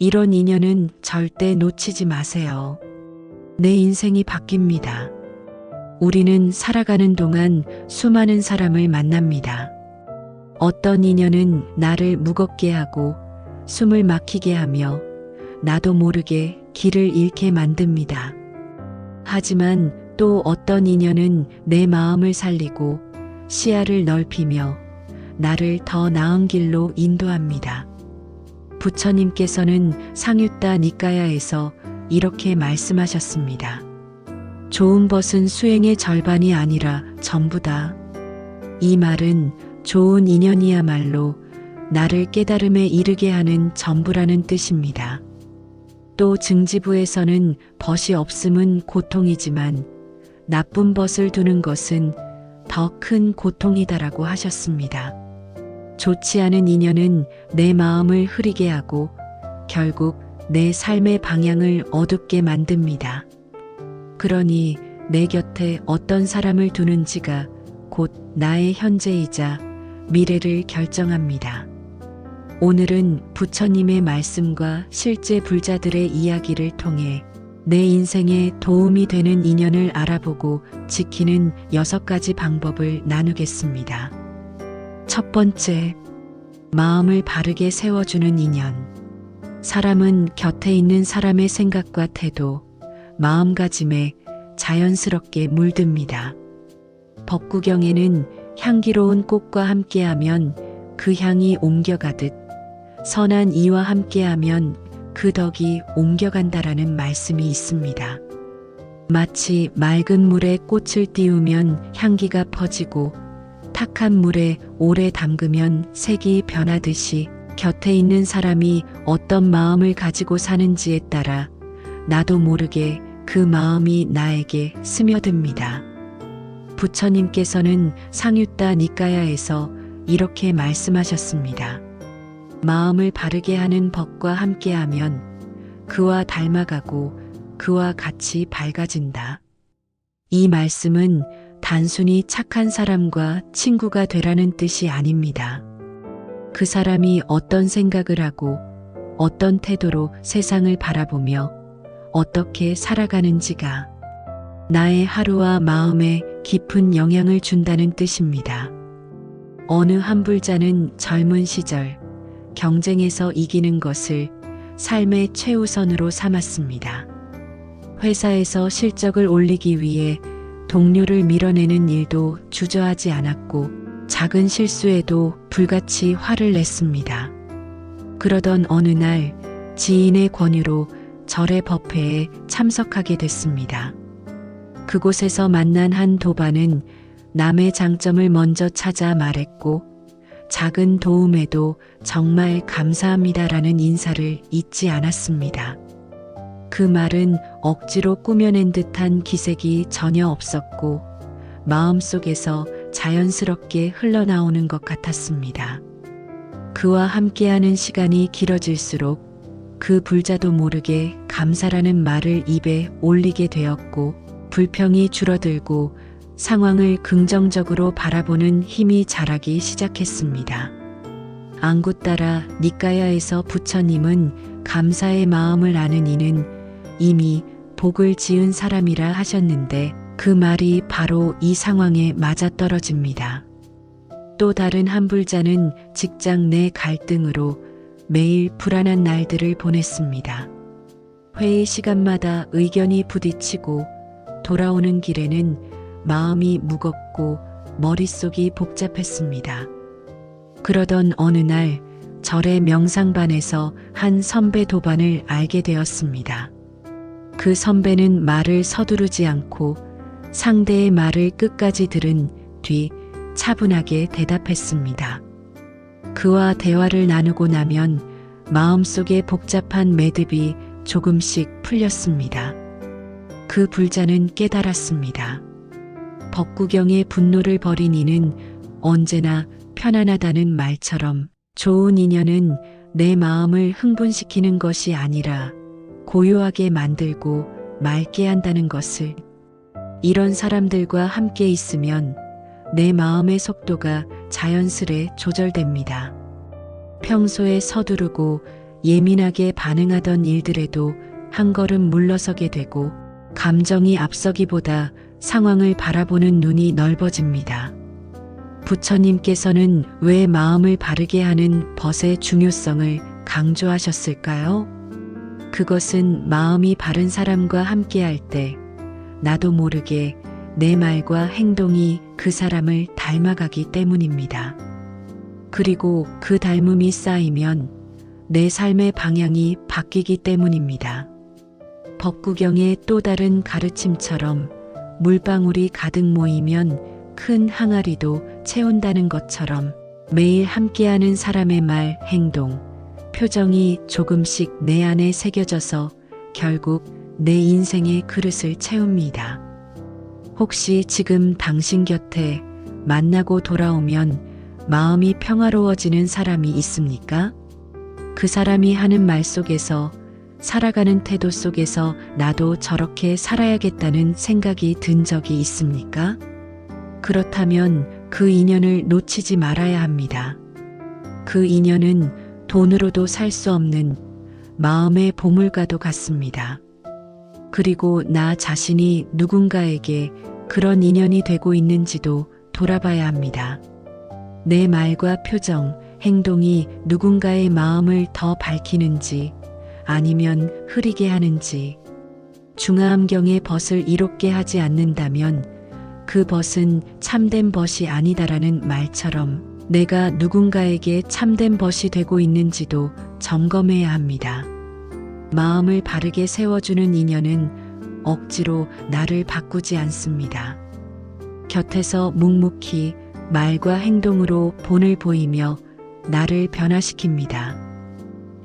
이런 인연은 절대 놓치지 마세요. 내 인생이 바뀝니다. 우리는 살아가는 동안 수많은 사람을 만납니다. 어떤 인연은 나를 무겁게 하고 숨을 막히게 하며 나도 모르게 길을 잃게 만듭니다. 하지만 또 어떤 인연은 내 마음을 살리고 시야를 넓히며 나를 더 나은 길로 인도합니다. 부처님께서는 상유tta 니까야에서 이렇게 말씀하셨습니다. 좋은 것은 수행의 절반이 아니라 전부다. 이 말은 좋은 인연이야말로 나를 깨달음에 이르게 하는 전부라는 뜻입니다. 또 증지부에서는 벗이 없음은 고통이지만 나쁜 벗을 두는 것은 더 큰 고통이다라고 하셨습니다. 좋지 않은 인연은 내 마음을 흐리게 하고 결국 내 삶의 방향을 어둡게 만듭니다. 그러니 내 곁에 어떤 사람을 두는지가 곧 나의 현재이자 미래를 결정합니다. 오늘은 부처님의 말씀과 실제 불자들의 이야기를 통해 내 인생에 도움이 되는 인연을 알아보고 지키는 6가지 방법을 나누겠습니다. 첫 번째, 마음을 바르게 세워주는 인연. 사람은 곁에 있는 사람의 생각과 태도, 마음가짐에 자연스럽게 물듭니다. 법구경에는 향기로운 꽃과 함께하면 그 향이 옮겨가듯 선한 이와 함께하면 그 덕이 옮겨간다라는 말씀이 있습니다. 마치 맑은 물에 꽃을 띄우면 향기가 퍼지고 탁한 물에 오래 담그면 색이 변하듯이 곁에 있는 사람이 어떤 마음을 가지고 사는지에 따라 나도 모르게 그 마음이 나에게 스며듭니다. 부처님께서는 상유tta 니까야에서 이렇게 말씀하셨습니다. 마음을 바르게 하는 법과 함께하면 그와 닮아가고 그와 같이 밝아진다. 이 말씀은 단순히 착한 사람과 친구가 되라는 뜻이 아닙니다. 그 사람이 어떤 생각을 하고 어떤 태도로 세상을 바라보며 어떻게 살아가는지가 나의 하루와 마음에 깊은 영향을 준다는 뜻입니다. 어느 한 불자는 젊은 시절 경쟁에서 이기는 것을 삶의 최우선으로 삼았습니다. 회사에서 실적을 올리기 위해 동료를 밀어내는 일도 주저하지 않았고 작은 실수에도 불같이 화를 냈습니다. 그러던 어느 날 지인의 권유로 절의 법회에 참석하게 됐습니다. 그곳에서 만난 한 도반은 남의 장점을 먼저 찾아 말했고 작은 도움에도 정말 감사합니다라는 인사를 잊지 않았습니다. 그 말은 억지로 꾸며낸 듯한 기색이 전혀 없었고 마음속에서 자연스럽게 흘러나오는 것 같았습니다. 그와 함께하는 시간이 길어질수록 그 불자도 모르게 감사라는 말을 입에 올리게 되었고 불평이 줄어들고 상황을 긍정적으로 바라보는 힘이 자라기 시작했습니다. 앙구따라 니까야에서 부처님은 감사의 마음을 아는 이는 이미 복을 지은 사람이라 하셨는데 그 말이 바로 이 상황에 맞아떨어집니다. 또 다른 한 불자는 직장 내 갈등으로 매일 불안한 날들을 보냈습니다. 회의 시간마다 의견이 부딪히고 돌아오는 길에는 마음이 무겁고 머릿속이 복잡했습니다. 그러던 어느 날 절의 명상반에서 한 선배 도반을 알게 되었습니다. 그 선배는 말을 서두르지 않고 상대의 말을 끝까지 들은 뒤 차분하게 대답했습니다. 그와 대화를 나누고 나면 마음속의 복잡한 매듭이 조금씩 풀렸습니다. 그 불자는 깨달았습니다. 법구경의 분노를 버린 이는 언제나 편안하다는 말처럼 좋은 인연은 내 마음을 흥분시키는 것이 아니라 고요하게 만들고 맑게 한다는 것을, 이런 사람들과 함께 있으면 내 마음의 속도가 자연스레 조절됩니다. 평소에 서두르고 예민하게 반응하던 일들에도 한 걸음 물러서게 되고 감정이 앞서기보다 상황을 바라보는 눈이 넓어집니다. 부처님께서는 왜 마음을 바르게 하는 벗의 중요성을 강조하셨을까요? 그것은 마음이 바른 사람과 함께할 때 나도 모르게 내 말과 행동이 그 사람을 닮아가기 때문입니다. 그리고 그 닮음이 쌓이면 내 삶의 방향이 바뀌기 때문입니다. 법구경의 또 다른 가르침처럼 물방울이 가득 모이면 큰 항아리도 채운다는 것처럼 매일 함께하는 사람의 말, 행동, 표정이 조금씩 내 안에 새겨져서 결국 내 인생의 그릇을 채웁니다. 혹시 지금 당신 곁에 만나고 돌아오면 마음이 평화로워지는 사람이 있습니까? 그 사람이 하는 말 속에서, 살아가는 태도 속에서 나도 저렇게 살아야겠다는 생각이 든 적이 있습니까? 그렇다면 그 인연을 놓치지 말아야 합니다. 그 인연은 돈으로도 살 수 없는 마음의 보물과도 같습니다. 그리고 나 자신이 누군가에게 그런 인연이 되고 있는지도 돌아봐야 합니다. 내 말과 표정, 행동이 누군가의 마음을 더 밝히는지 아니면 흐리게 하는지, 중화암경의 벗을 이롭게 하지 않는다면 그 벗은 참된 벗이 아니다라는 말처럼 내가 누군가에게 참된 벗이 되고 있는지도 점검해야 합니다. 마음을 바르게 세워주는 인연은 억지로 나를 바꾸지 않습니다. 곁에서 묵묵히 말과 행동으로 본을 보이며 나를 변화시킵니다.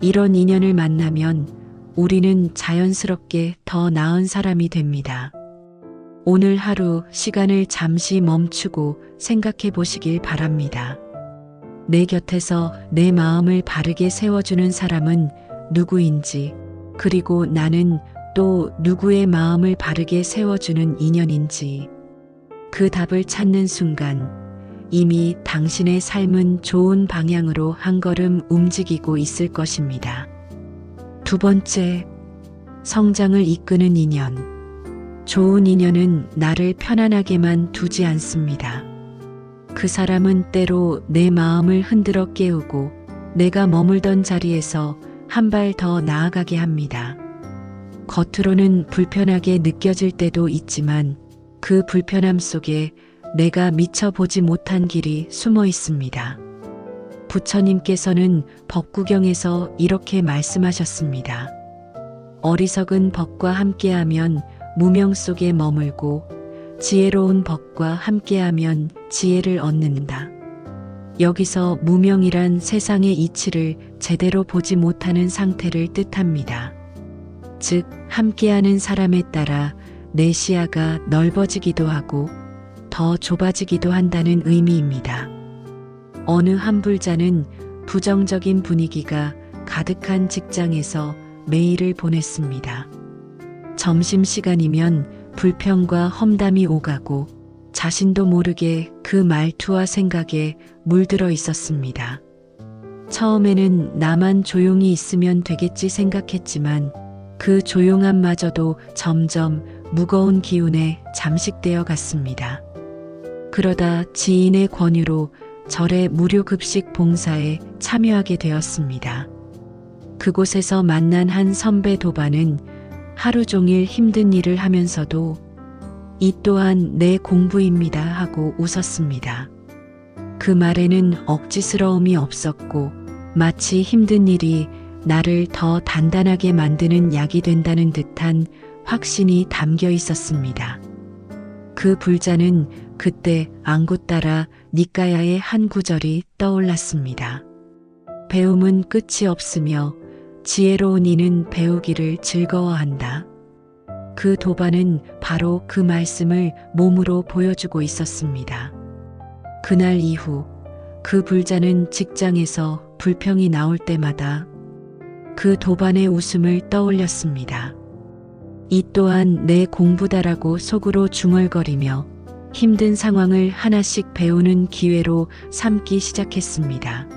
이런 인연을 만나면 우리는 자연스럽게 더 나은 사람이 됩니다. 오늘 하루 시간을 잠시 멈추고 생각해 보시길 바랍니다. 내 곁에서 내 마음을 바르게 세워주는 사람은 누구인지, 그리고 나는 또 누구의 마음을 바르게 세워주는 인연인지, 그 답을 찾는 순간 이미 당신의 삶은 좋은 방향으로 한 걸음 움직이고 있을 것입니다. 두 번째, 성장을 이끄는 인연. 좋은 인연은 나를 편안하게만 두지 않습니다. 그 사람은 때로 내 마음을 흔들어 깨우고 내가 머물던 자리에서 한 발 더 나아가게 합니다. 겉으로는 불편하게 느껴질 때도 있지만 그 불편함 속에 내가 미처 보지 못한 길이 숨어 있습니다. 부처님께서는 법구경에서 이렇게 말씀하셨습니다. 어리석은 법과 함께하면 무명 속에 머물고 지혜로운 법과 함께하면 지혜를 얻는다. 여기서 무명이란 세상의 이치를 제대로 보지 못하는 상태를 뜻합니다. 즉, 함께하는 사람에 따라 내 시야가 넓어지기도 하고 더 좁아지기도 한다는 의미입니다. 어느 한 불자는 부정적인 분위기가 가득한 직장에서 매일을 보냈습니다. 점심시간이면 불평과 험담이 오가고 자신도 모르게 그 말투와 생각에 물들어 있었습니다. 처음에는 나만 조용히 있으면 되겠지 생각했지만 그 조용함마저도 점점 무거운 기운에 잠식되어 갔습니다. 그러다 지인의 권유로 절의 무료 급식 봉사에 참여하게 되었습니다. 그곳에서 만난 한 선배 도반은 하루 종일 힘든 일을 하면서도 이 또한 내 공부입니다 하고 웃었습니다. 그 말에는 억지스러움이 없었고 마치 힘든 일이 나를 더 단단하게 만드는 약이 된다는 듯한 확신이 담겨 있었습니다. 그 불자는 그때 앙구따라 니까야의 한 구절이 떠올랐습니다. 배움은 끝이 없으며 지혜로운 이는 배우기를 즐거워한다. 그 도반은 바로 그 말씀을 몸으로 보여주고 있었습니다. 그날 이후 그 불자는 직장에서 불평이 나올 때마다 그 도반의 웃음을 떠올렸습니다. 이 또한 내 공부다라고 속으로 중얼거리며 힘든 상황을 하나씩 배우는 기회로 삼기 시작했습니다.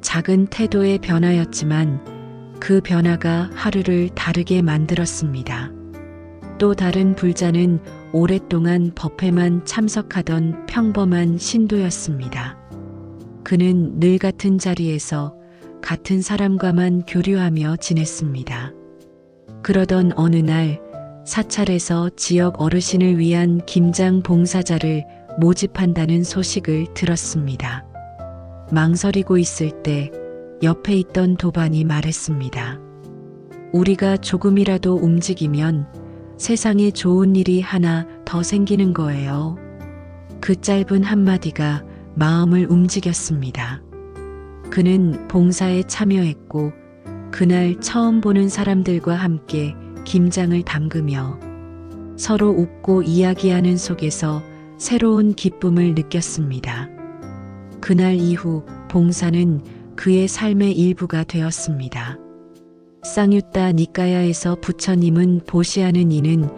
작은 태도의 변화였지만 그 변화가 하루를 다르게 만들었습니다. 또 다른 불자는 오랫동안 법회만 참석하던 평범한 신도였습니다. 그는 늘 같은 자리에서 같은 사람과만 교류하며 지냈습니다. 그러던 어느 날 사찰에서 지역 어르신을 위한 김장 봉사자를 모집한다는 소식을 들었습니다. 망설이고 있을 때 옆에 있던 도반이 말했습니다. 우리가 조금이라도 움직이면 세상에 좋은 일이 하나 더 생기는 거예요. 그 짧은 한마디가 마음을 움직였습니다. 그는 봉사에 참여했고 그날 처음 보는 사람들과 함께 김장을 담그며 서로 웃고 이야기하는 속에서 새로운 기쁨을 느꼈습니다. 그날 이후 봉사는 그의 삶의 일부가 되었습니다. 쌍유따 니까야에서 부처님은 보시하는 이는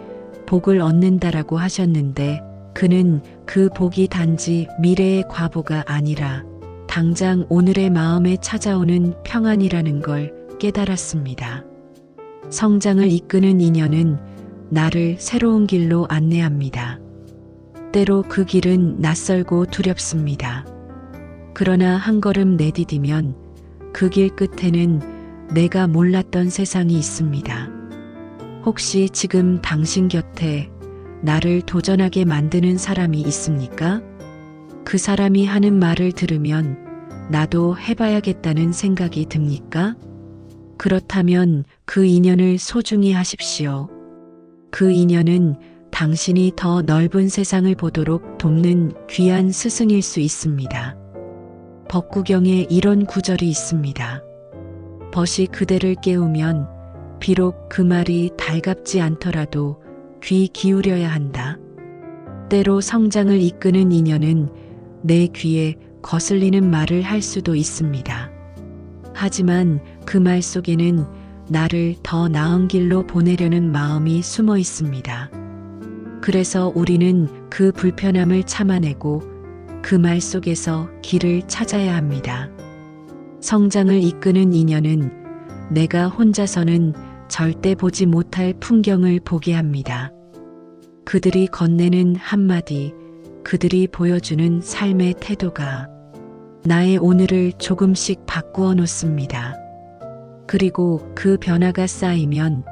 복을 얻는다라고 하셨는데 그는 그 복이 단지 미래의 과보가 아니라 당장 오늘의 마음에 찾아오는 평안이라는 걸 깨달았습니다. 성장을 이끄는 인연은 나를 새로운 길로 안내합니다. 때로 그 길은 낯설고 두렵습니다. 그러나 한 걸음 내디디면 그 길 끝에는 내가 몰랐던 세상이 있습니다. 혹시 지금 당신 곁에 나를 도전하게 만드는 사람이 있습니까? 그 사람이 하는 말을 들으면 나도 해봐야겠다는 생각이 듭니까? 그렇다면 그 인연을 소중히 하십시오. 그 인연은 당신이 더 넓은 세상을 보도록 돕는 귀한 스승일 수 있습니다. 법구경에 이런 구절이 있습니다. 벗이 그대를 깨우면 비록 그 말이 달갑지 않더라도 귀 기울여야 한다. 때로 성장을 이끄는 인연은 내 귀에 거슬리는 말을 할 수도 있습니다. 하지만 그 말 속에는 나를 더 나은 길로 보내려는 마음이 숨어 있습니다. 그래서 우리는 그 불편함을 참아내고 그 말 속에서 길을 찾아야 합니다. 성장을 이끄는 인연은 내가 혼자서는 절대 보지 못할 풍경을 보게 합니다. 그들이 건네는 한마디, 그들이 보여주는 삶의 태도가 나의 오늘을 조금씩 바꾸어 놓습니다. 그리고 그 변화가 쌓이면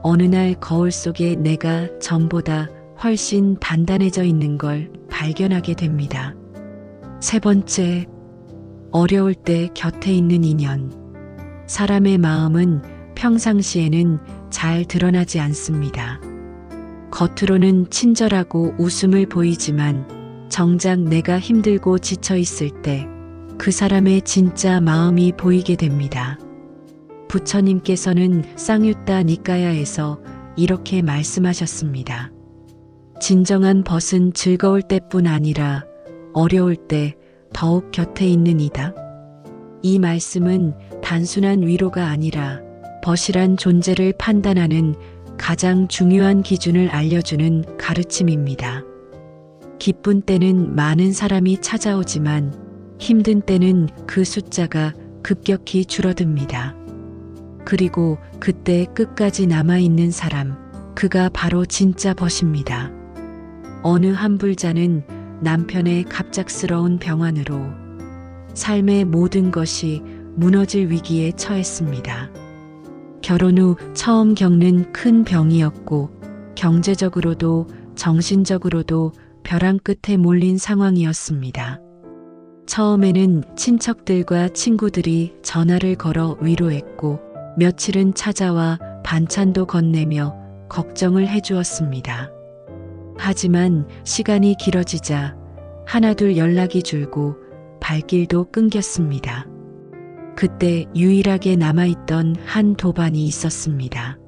어느 날 거울 속에 내가 전보다 훨씬 단단해져 있는 걸 발견하게 됩니다. 세 번째, 어려울 때 곁에 있는 인연. 사람의 마음은 평상시에는 잘 드러나지 않습니다. 겉으로는 친절하고 웃음을 보이지만 정작 내가 힘들고 지쳐 있을 때 그 사람의 진짜 마음이 보이게 됩니다. 부처님께서는 쌍유따 니까야에서 이렇게 말씀하셨습니다. 진정한 벗은 즐거울 때뿐 아니라 어려울 때 더욱 곁에 있는 이다. 이 말씀은 단순한 위로가 아니라 벗이란 존재를 판단하는 가장 중요한 기준을 알려주는 가르침입니다. 기쁜 때는 많은 사람이 찾아오지만 힘든 때는 그 숫자가 급격히 줄어듭니다. 그리고 그때 끝까지 남아있는 사람, 그가 바로 진짜 벗입니다. 어느 한 불자는 남편의 갑작스러운 병환으로 삶의 모든 것이 무너질 위기에 처했습니다. 결혼 후 처음 겪는 큰 병이었고 경제적으로도 정신적으로도 벼랑 끝에 몰린 상황이었습니다. 처음에는 친척들과 친구들이 전화를 걸어 위로했고 며칠은 찾아와 반찬도 건네며 걱정을 해주었습니다. 하지만 시간이 길어지자 하나둘 연락이 줄고 발길도 끊겼습니다. 그때 유일하게 남아있던 한 도반이 있었습니다.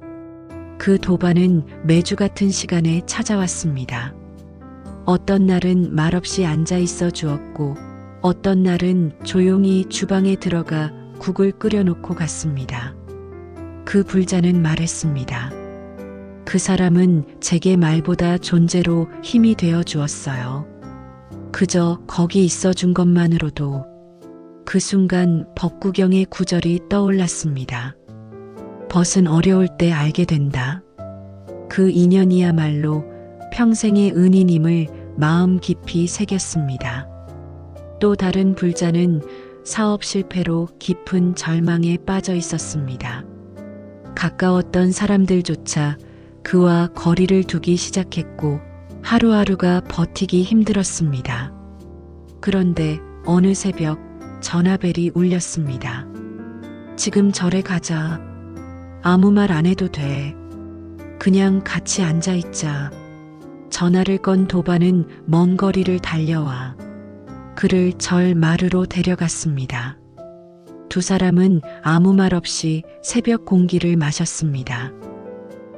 그 도반은 매주 같은 시간에 찾아왔습니다. 어떤 날은 말없이 앉아 있어 주었고 어떤 날은 조용히 주방에 들어가 국을 끓여놓고 갔습니다. 그 불자는 말했습니다. 그 사람은 제게 말보다 존재로 힘이 되어 주었어요. 그저 거기 있어 준 것만으로도. 그 순간 법구경의 구절이 떠올랐습니다. 벗은 어려울 때 알게 된다. 그 인연이야말로 평생의 은인임을 마음 깊이 새겼습니다. 또 다른 불자는 사업 실패로 깊은 절망에 빠져 있었습니다. 가까웠던 사람들조차 그와 거리를 두기 시작했고 하루하루가 버티기 힘들었습니다. 그런데 어느 새벽 전화벨이 울렸습니다. 지금 절에 가자. 아무 말 안 해도 돼. 그냥 같이 앉아 있자. 전화를 건 도반은 먼 거리를 달려와 그를 절 마루로 데려갔습니다. 두 사람은 아무 말 없이 새벽 공기를 마셨습니다.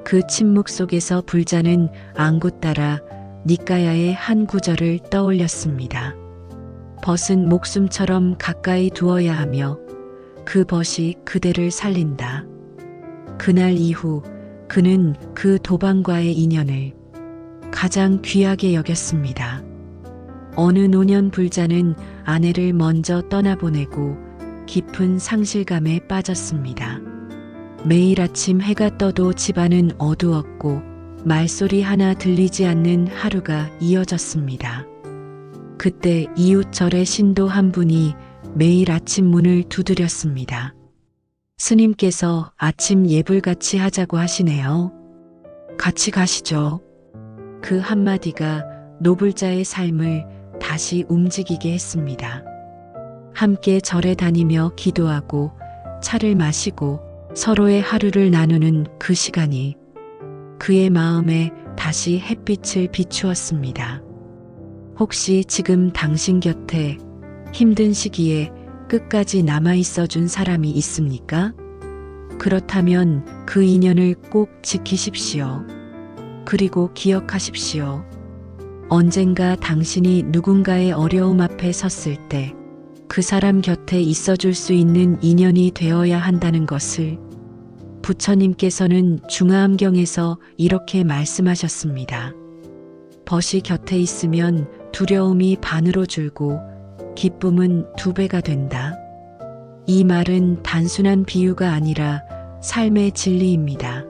그 침묵 속에서 불자는 안구 따라 니까야의 한 구절을 떠올렸습니다. 벗은 목숨처럼 가까이 두어야 하며 그 벗이 그대를 살린다. 그날 이후 그는 그 도반과의 인연을 가장 귀하게 여겼습니다. 어느 노년 불자는 아내를 먼저 떠나보내고 깊은 상실감에 빠졌습니다. 매일 아침 해가 떠도 집안은 어두웠고 말소리 하나 들리지 않는 하루가 이어졌습니다. 그때 이웃절의 신도 한 분이 매일 아침 문을 두드렸습니다. 스님께서 아침 예불 같이 하자고 하시네요. 같이 가시죠. 그 한마디가 노불자의 삶을 다시 움직이게 했습니다. 함께 절에 다니며 기도하고 차를 마시고 서로의 하루를 나누는 그 시간이 그의 마음에 다시 햇빛을 비추었습니다. 혹시 지금 당신 곁에 힘든 시기에 끝까지 남아있어 준 사람이 있습니까? 그렇다면 그 인연을 꼭 지키십시오. 그리고 기억하십시오. 언젠가 당신이 누군가의 어려움 앞에 섰을 때 그 사람 곁에 있어 줄 수 있는 인연이 되어야 한다는 것을 부처님께서는 중화암경에서 이렇게 말씀하셨습니다. 벗이 곁에 있으면 두려움이 반으로 줄고 기쁨은 2배가 된다. 이 말은 단순한 비유가 아니라 삶의 진리입니다.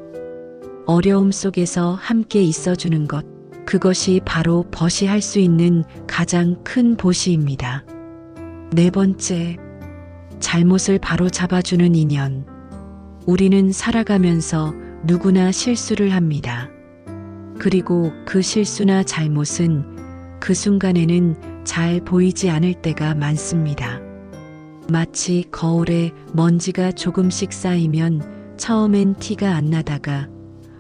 어려움 속에서 함께 있어주는 것, 그것이 바로 벗이 할 수 있는 가장 큰 보시입니다. 4번째, 잘못을 바로 잡아주는 인연. 우리는 살아가면서 누구나 실수를 합니다. 그리고 그 실수나 잘못은 그 순간에는 잘 보이지 않을 때가 많습니다. 마치 거울에 먼지가 조금씩 쌓이면 처음엔 티가 안 나다가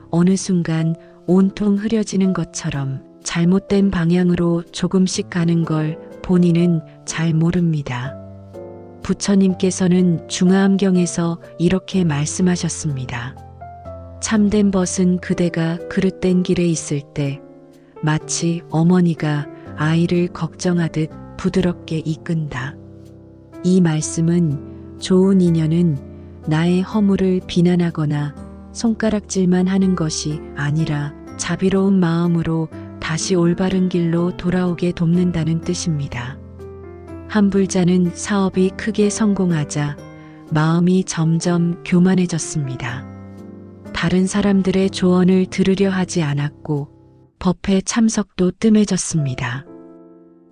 어느 순간 온통 흐려지는 것처럼 잘못된 방향으로 조금씩 가는 걸 본인은 잘 모릅니다. 부처님께서는 중화암경에서 이렇게 말씀하셨습니다. 참된 벗은 그대가 그릇된 길에 있을 때 마치 어머니가 아이를 걱정하듯 부드럽게 이끈다. 이 말씀은 좋은 인연은 나의 허물을 비난하거나 손가락질만 하는 것이 아니라 자비로운 마음으로 다시 올바른 길로 돌아오게 돕는다는 뜻입니다. 한 불자는 사업이 크게 성공하자 마음이 점점 교만해졌습니다. 다른 사람들의 조언을 들으려 하지 않았고 법회 참석도 뜸해졌습니다.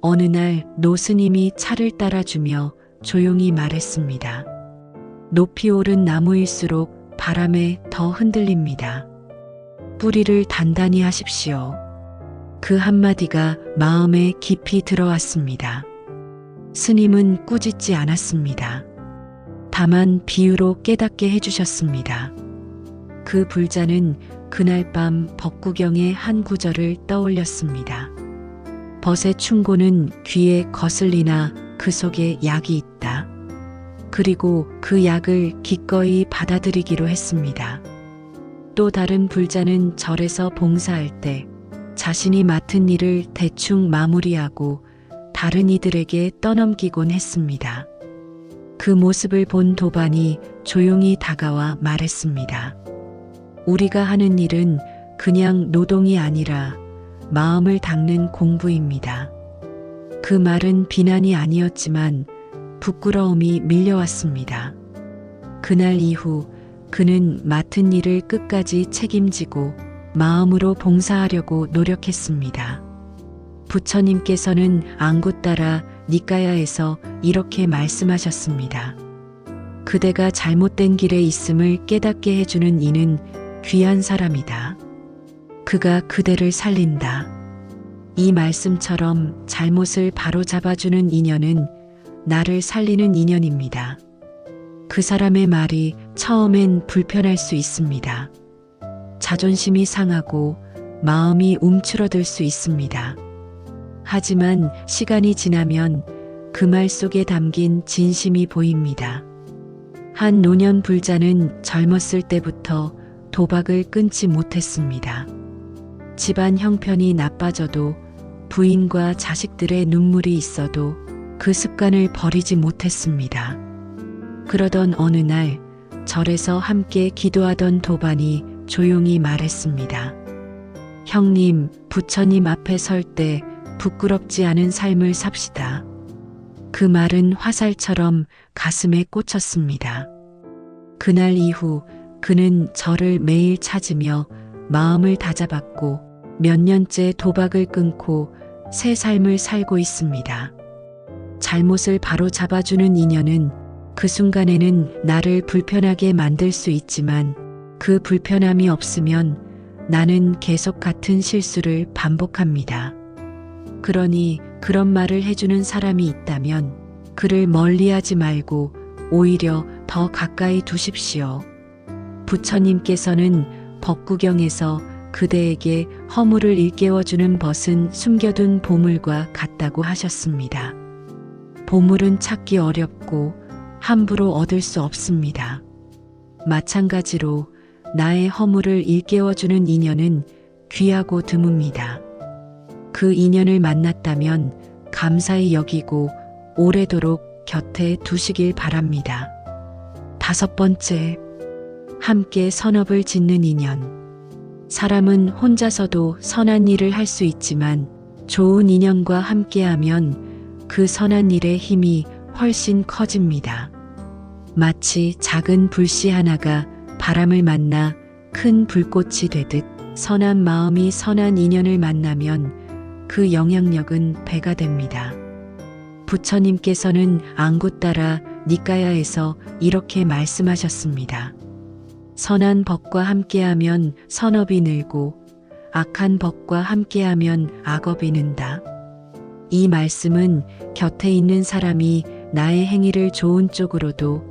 어느 날 노스님이 차를 따라주며 조용히 말했습니다. 높이 오른 나무일수록 바람에 더 흔들립니다. 뿌리를 단단히 하십시오. 그 한마디가 마음에 깊이 들어왔습니다. 스님은 꾸짖지 않았습니다. 다만 비유로 깨닫게 해주셨습니다. 그 불자는 그날 밤 법구경의 한 구절을 떠올렸습니다. 벗의 충고는 귀에 거슬리나 그 속에 약이 있다. 그리고 그 약을 기꺼이 받아들이기로 했습니다. 또 다른 불자는 절에서 봉사할 때 자신이 맡은 일을 대충 마무리하고 다른 이들에게 떠넘기곤 했습니다. 그 모습을 본 도반이 조용히 다가와 말했습니다. 우리가 하는 일은 그냥 노동이 아니라 마음을 닦는 공부입니다. 그 말은 비난이 아니었지만 부끄러움이 밀려왔습니다. 그날 이후 그는 맡은 일을 끝까지 책임지고 마음으로 봉사하려고 노력했습니다. 부처님께서는 앙구따라 니까야에서 이렇게 말씀하셨습니다. 그대가 잘못된 길에 있음을 깨닫게 해주는 이는 귀한 사람이다. 그가 그대를 살린다. 이 말씀처럼 잘못을 바로잡아주는 인연은 나를 살리는 인연입니다. 그 사람의 말이 처음엔 불편할 수 있습니다. 자존심이 상하고 마음이 움츠러들 수 있습니다. 하지만 시간이 지나면 그 말 속에 담긴 진심이 보입니다. 한 노년 불자는 젊었을 때부터 도박을 끊지 못했습니다. 집안 형편이 나빠져도 부인과 자식들의 눈물이 있어도 그 습관을 버리지 못했습니다. 그러던 어느 날 절에서 함께 기도하던 도반이 조용히 말했습니다. 형님, 부처님 앞에 설 때 부끄럽지 않은 삶을 삽시다. 그 말은 화살처럼 가슴에 꽂혔습니다. 그날 이후 그는 저를 매일 찾으며 마음을 다잡았고 몇 년째 도박을 끊고 새 삶을 살고 있습니다. 잘못을 바로 잡아주는 인연은 그 순간에는 나를 불편하게 만들 수 있지만 그 불편함이 없으면 나는 계속 같은 실수를 반복합니다. 그러니 그런 말을 해주는 사람이 있다면 그를 멀리하지 말고 오히려 더 가까이 두십시오. 부처님께서는 법구경에서 그대에게 허물을 일깨워주는 벗은 숨겨둔 보물과 같다고 하셨습니다. 보물은 찾기 어렵고 함부로 얻을 수 없습니다. 마찬가지로 나의 허물을 일깨워주는 인연은 귀하고 드뭅니다. 그 인연을 만났다면 감사히 여기고 오래도록 곁에 두시길 바랍니다. 5번째, 함께 선업을 짓는 인연. 사람은 혼자서도 선한 일을 할 수 있지만 좋은 인연과 함께하면 그 선한 일의 힘이 훨씬 커집니다. 마치 작은 불씨 하나가 바람을 만나 큰 불꽃이 되듯 선한 마음이 선한 인연을 만나면 그 영향력은 배가 됩니다. 부처님께서는 앙구따라 니까야에서 이렇게 말씀하셨습니다. 선한 법과 함께하면 선업이 늘고 악한 법과 함께하면 악업이 는다. 이 말씀은 곁에 있는 사람이 나의 행위를 좋은 쪽으로도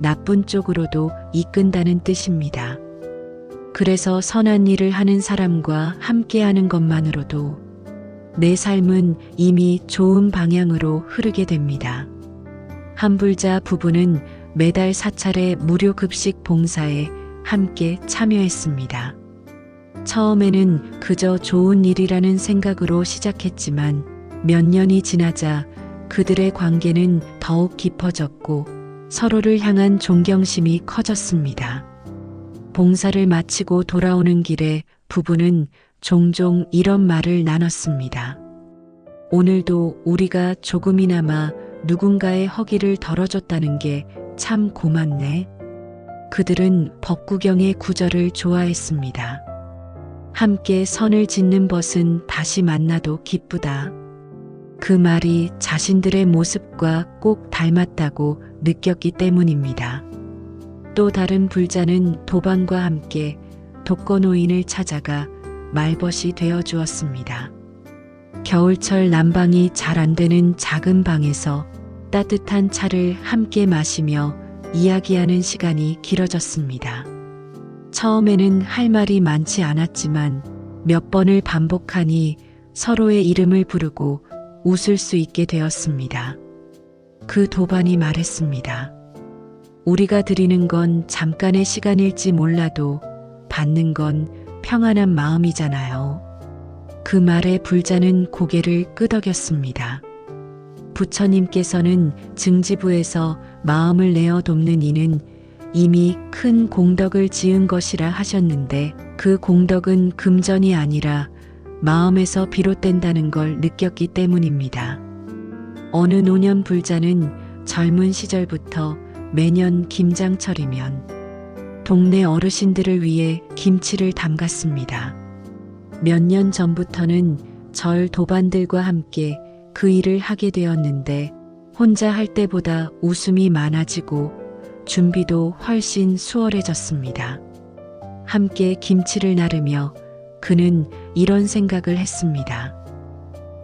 나쁜 쪽으로도 이끈다는 뜻입니다. 그래서 선한 일을 하는 사람과 함께하는 것만으로도 내 삶은 이미 좋은 방향으로 흐르게 됩니다. 한불자 부부는 매달 4차례 무료 급식 봉사에 함께 참여했습니다. 처음에는 그저 좋은 일이라는 생각으로 시작했지만 몇 년이 지나자 그들의 관계는 더욱 깊어졌고 서로를 향한 존경심이 커졌습니다. 봉사를 마치고 돌아오는 길에 부부는 종종 이런 말을 나눴습니다. 오늘도 우리가 조금이나마 누군가의 허기를 덜어줬다는 게 참 고맙네. 그들은 법구경의 구절을 좋아했습니다. 함께 선을 짓는 벗은 다시 만나도 기쁘다. 그 말이 자신들의 모습과 꼭 닮았다고 느꼈기 때문입니다. 또 다른 불자는 도반과 함께 독거노인을 찾아가 말벗이 되어 주었습니다. 겨울철 난방이 잘 안 되는 작은 방에서 따뜻한 차를 함께 마시며 이야기하는 시간이 길어졌습니다. 처음에는 할 말이 많지 않았지만 몇 번을 반복하니 서로의 이름을 부르고 웃을 수 있게 되었습니다. 그 도반이 말했습니다. 우리가 드리는 건 잠깐의 시간일지 몰라도 받는 건 평안한 마음이잖아요. 그 말에 불자는 고개를 끄덕였습니다. 부처님께서는 증지부에서 마음을 내어 돕는 이는 이미 큰 공덕을 지은 것이라 하셨는데 그 공덕은 금전이 아니라 마음에서 비롯된다는 걸 느꼈기 때문입니다. 어느 노년 불자는 젊은 시절부터 매년 김장철이면 동네 어르신들을 위해 김치를 담갔습니다. 몇 년 전부터는 절 도반들과 함께 그 일을 하게 되었는데 혼자 할 때보다 웃음이 많아지고 준비도 훨씬 수월해졌습니다. 함께 김치를 나르며 그는 이런 생각을 했습니다.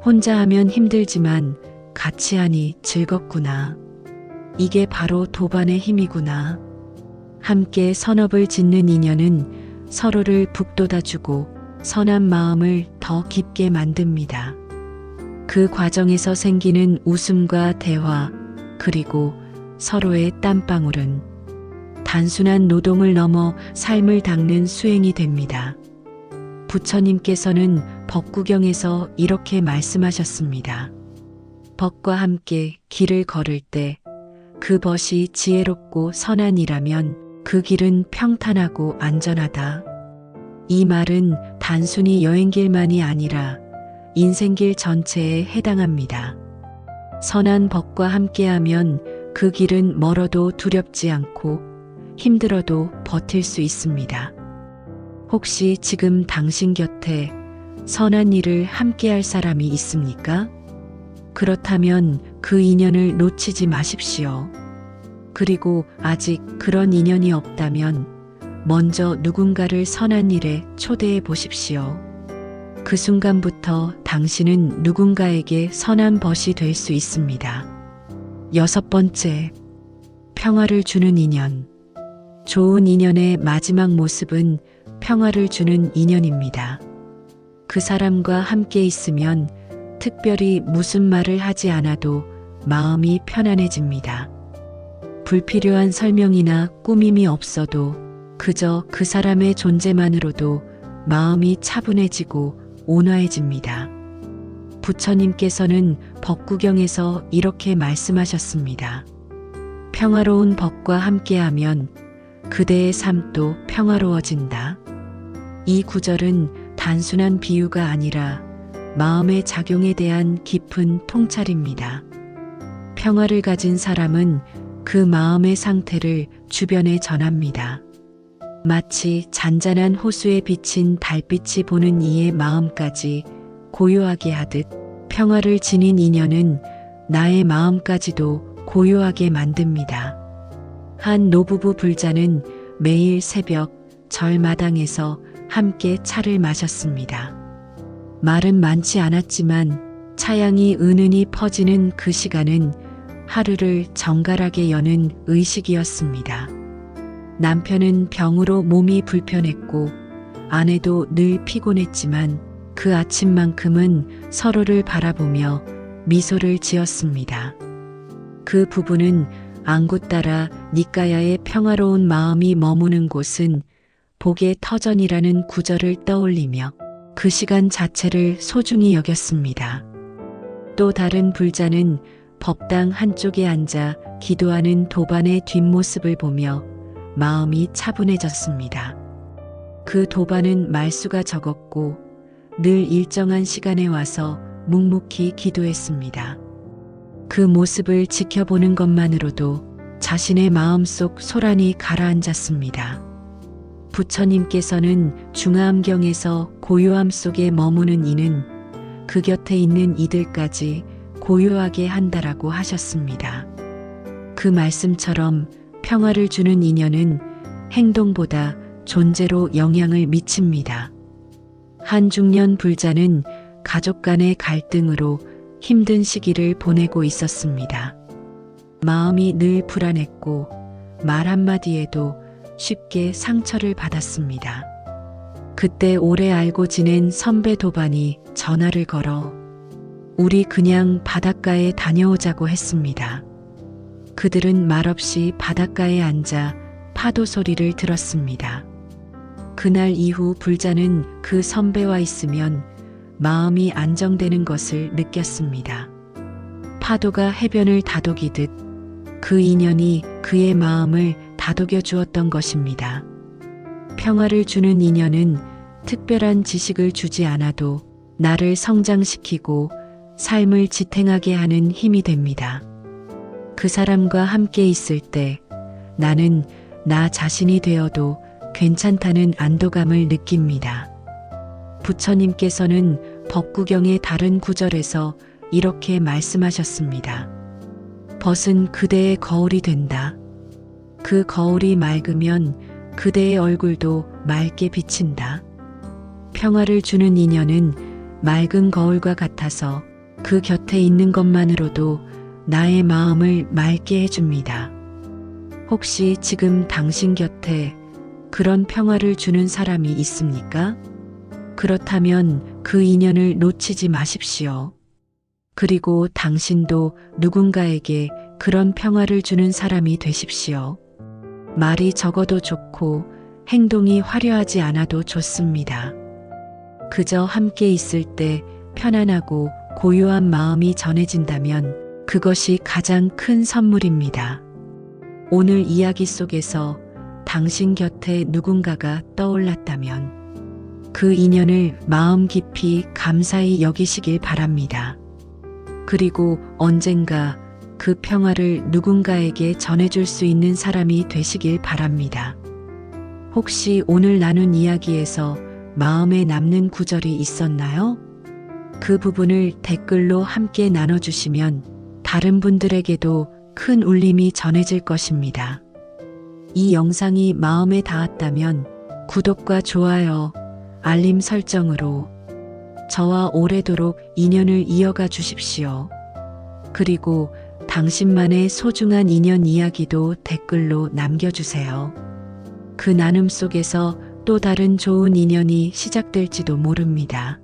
혼자 하면 힘들지만 같이 하니 즐겁구나. 이게 바로 도반의 힘이구나. 함께 선업을 짓는 인연은 서로를 북돋아주고 선한 마음을 더 깊게 만듭니다. 그 과정에서 생기는 웃음과 대화, 그리고 서로의 땀방울은 단순한 노동을 넘어 삶을 닦는 수행이 됩니다. 부처님께서는 법구경에서 이렇게 말씀하셨습니다. 벗과 함께 길을 걸을 때 그 벗이 지혜롭고 선한 이라면 그 길은 평탄하고 안전하다. 이 말은 단순히 여행길만이 아니라 인생길 전체에 해당합니다. 선한 법과 함께하면 그 길은 멀어도 두렵지 않고 힘들어도 버틸 수 있습니다. 혹시 지금 당신 곁에 선한 일을 함께할 사람이 있습니까? 그렇다면 그 인연을 놓치지 마십시오. 그리고 아직 그런 인연이 없다면 먼저 누군가를 선한 일에 초대해 보십시오. 그 순간부터 당신은 누군가에게 선한 벗이 될 수 있습니다. 6번째, 평화를 주는 인연. 좋은 인연의 마지막 모습은 평화를 주는 인연입니다. 그 사람과 함께 있으면 특별히 무슨 말을 하지 않아도 마음이 편안해집니다. 불필요한 설명이나 꾸밈이 없어도 그저 그 사람의 존재만으로도 마음이 차분해지고 온화해집니다. 부처님께서는 법구경에서 이렇게 말씀하셨습니다. 평화로운 법과 함께하면 그대의 삶도 평화로워진다. 이 구절은 단순한 비유가 아니라 마음의 작용에 대한 깊은 통찰입니다. 평화를 가진 사람은 그 마음의 상태를 주변에 전합니다. 마치 잔잔한 호수에 비친 달빛이 보는 이의 마음까지 고요하게 하듯 평화를 지닌 인연은 나의 마음까지도 고요하게 만듭니다. 한 노부부 불자는 매일 새벽 절마당에서 함께 차를 마셨습니다. 말은 많지 않았지만 차향이 은은히 퍼지는 그 시간은 하루를 정갈하게 여는 의식이었습니다. 남편은 병으로 몸이 불편했고 아내도 늘 피곤했지만 그 아침만큼은 서로를 바라보며 미소를 지었습니다. 그 부부는 안구 따라 니까야의 평화로운 마음이 머무는 곳은 복의 터전이라는 구절을 떠올리며 그 시간 자체를 소중히 여겼습니다. 또 다른 불자는 법당 한쪽에 앉아 기도하는 도반의 뒷모습을 보며 마음이 차분해졌습니다. 그 도반은 말수가 적었고 늘 일정한 시간에 와서 묵묵히 기도했습니다. 그 모습을 지켜보는 것만으로도 자신의 마음속 소란이 가라앉았습니다. 부처님께서는 중화암경에서 고요함 속에 머무는 이는 그 곁에 있는 이들까지 고요하게 한다라고 하셨습니다. 그 말씀처럼 평화를 주는 인연은 행동보다 존재로 영향을 미칩니다. 한 중년 불자는 가족 간의 갈등으로 힘든 시기를 보내고 있었습니다. 마음이 늘 불안했고 말 한마디에도 쉽게 상처를 받았습니다. 그때 오래 알고 지낸 선배 도반이 전화를 걸어 우리 그냥 바닷가에 다녀오자고 했습니다. 그들은 말없이 바닷가에 앉아 파도 소리를 들었습니다. 그날 이후 불자는 그 선배와 있으면 마음이 안정되는 것을 느꼈습니다. 파도가 해변을 다독이듯 그 인연이 그의 마음을 다독여 주었던 것입니다. 평화를 주는 인연은 특별한 지식을 주지 않아도 나를 성장시키고 삶을 지탱하게 하는 힘이 됩니다. 그 사람과 함께 있을 때 나는 늘 평안하고 행복해집니다. 나 자신이 되어도 괜찮다는 안도감을 느낍니다. 부처님께서는 법구경의 다른 구절에서 이렇게 말씀하셨습니다. 벗은 그대의 거울이 된다. 그 거울이 맑으면 그대의 얼굴도 맑게 비친다. 평화를 주는 인연은 맑은 거울과 같아서 그 곁에 있는 것만으로도 나의 마음을 맑게 해줍니다. 혹시 지금 당신 곁에 그런 평화를 주는 사람이 있습니까? 그렇다면 그 인연을 놓치지 마십시오. 그리고 당신도 누군가에게 그런 평화를 주는 사람이 되십시오. 말이 적어도 좋고 행동이 화려하지 않아도 좋습니다. 그저 함께 있을 때 편안하고 고요한 마음이 전해진다면 그것이 가장 큰 선물입니다. 오늘 이야기 속에서 당신 곁에 누군가가 떠올랐다면 그 인연을 마음 깊이 감사히 여기시길 바랍니다. 그리고 언젠가 그 평화를 누군가에게 전해줄 수 있는 사람이 되시길 바랍니다. 혹시 오늘 나눈 이야기에서 마음에 남는 구절이 있었나요? 그 부분을 댓글로 함께 나눠주시면 다른 분들에게도 큰 울림이 전해질 것입니다. 이 영상이 마음에 닿았다면 구독과 좋아요, 알림 설정으로 저와 오래도록 인연을 이어가 주십시오. 그리고 당신만의 소중한 인연 이야기도 댓글로 남겨주세요. 그 나눔 속에서 또 다른 좋은 인연이 시작될지도 모릅니다.